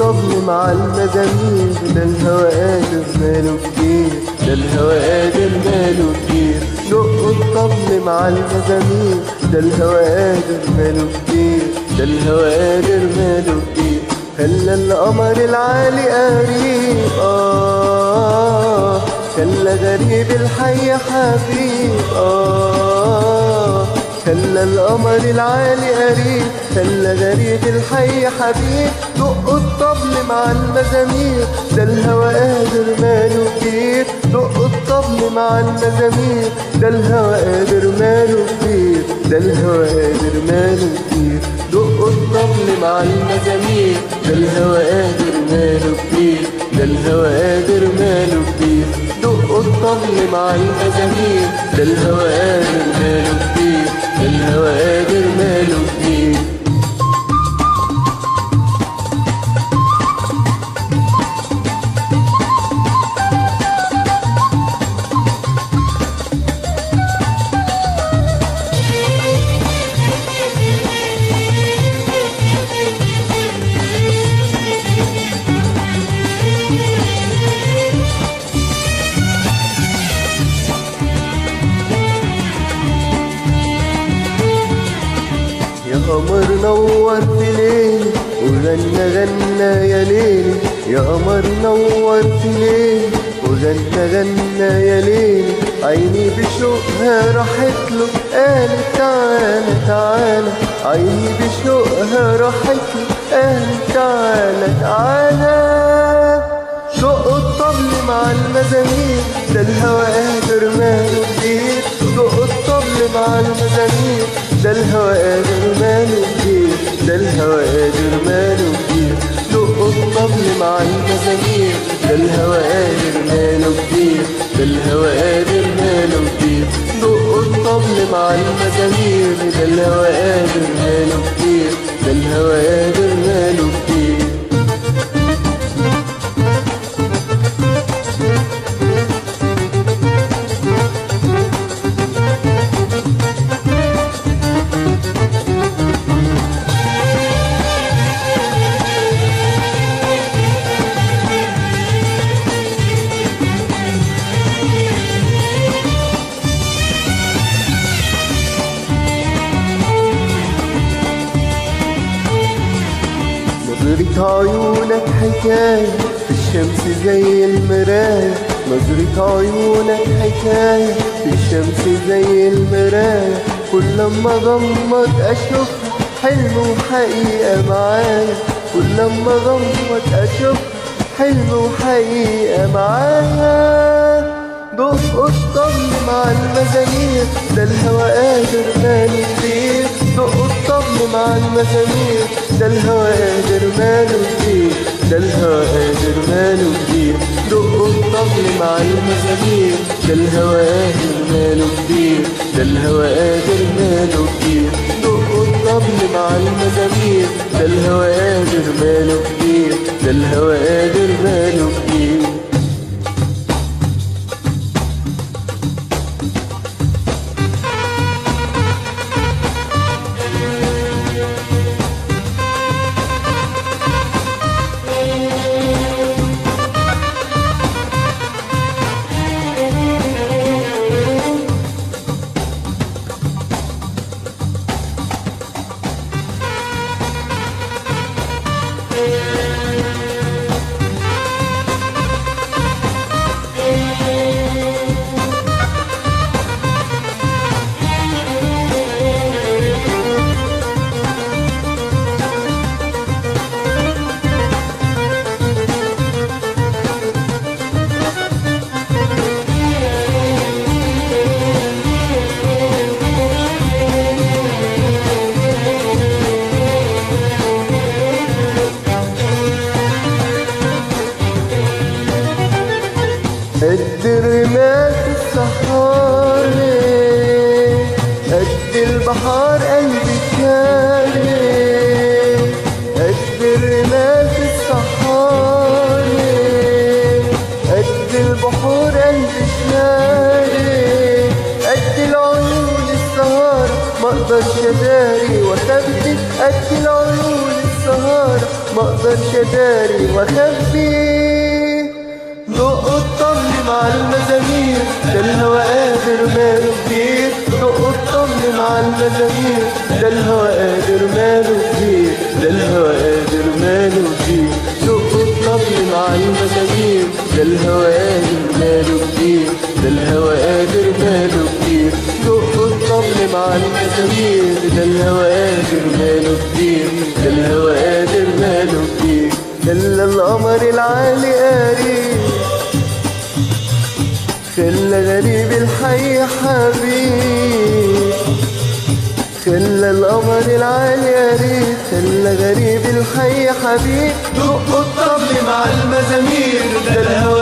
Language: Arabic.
الطبل مع المزامير، ده الهوى قادر ماله كتير، ده الهوى قادر ماله كتير. دق الطبل مع المزامير، ده الهوى قادر ماله كتير، ده الهوى قادر ماله كتير. خلى القمر العالي قريب خلى غريب الحي حبيب خلى القمر العالي قريب، خلى غريب الحي حبيب. دق الطبل مع المزامير، ده الهوى قادر ماله كتير. دق الطبل مع المزامير، ده الهوى قادر ماله كتير، ده الهوى قادر ماله كتير. دق الطبل مع المزامير، ده الهوى قادر ماله كتير، ده الهوى قادر ماله كتير. دق الطبل مع المزامير، ده الهوى قادر ماله كتير، ده الهوى قادر ماله كتير. يا قمر نور في ليلي وغنى غنى يا ليلي، يا قمر نور في ليلي وغنى غنى يا ليلي. عيني بشوقها راحت له قالت تعالى تعالى، عيني بشوقها راحت له قالت تعالى تعالى. دق الطبل مع المزامير، ده الهوى قادر ماله كتير. دق الطبل مع المزامير، ده الهوى قادر ماله كتير، ده الهوى قادر ماله كتير. دق الطبل مع المزامير، ده الهوى قادر ماله كتير، ده الهوى قادر ماله كتير. دق الطبل مع المزامير، ده الهوى قادر ماله كتير، ده الهوى قادر ماله كتير. نظرة عيونك حكاية في الشمس زي المراية، نظرة عيونك حكاية في الشمس زي المراية. كل لما اغمض اشوفها حلم وحقيقة معايا، كل لما اغمض اشوفها حلم وحقيقة معايا. دق الطبل مع المزامير، ده الهوى قادر ماله كتير. دق الطبل مع المزامير، ده الهوى قادر ماله كتير، ده الهوى قادر ماله كتير. دق الطبل مع المزامير، ده الهوى قادر ماله كتير، ده الهوى قادر ماله كتير. دق الطبل مع المزامير، ده الهوى قادر ماله كتير، ده الهوى قادر ماله كتير. قد الرمال في الصحار قد البحار قلبي كاري، قد الرمال في الصحار قد البحور قلبي شاري، قد العيون السهارة مقدرش اداري واخبي، قد العيون السهارة ما اقدرش اداري واخبيه. دق الطبل مع المزامير ده الهوى قادر ماله كبير. دق الطبل مع المزامير ده الهوى قادر ماله كبير. ده الهوى قادر ماله كبير. دق الطبل مع المزامير ده الهوى قادر ماله كبير. ده الهوى قادر ماله كبير. دق الطبل مع المزامير ده الهوى قادر ماله كبير. ده الهوى قادر ماله كبير. خلى القمر العالي قريب، خلى غريب الحي حبيب. خلى القمر العالي قريب، خلى غريب الحي حبيب. دق الطبل مع المزامير ده الهوى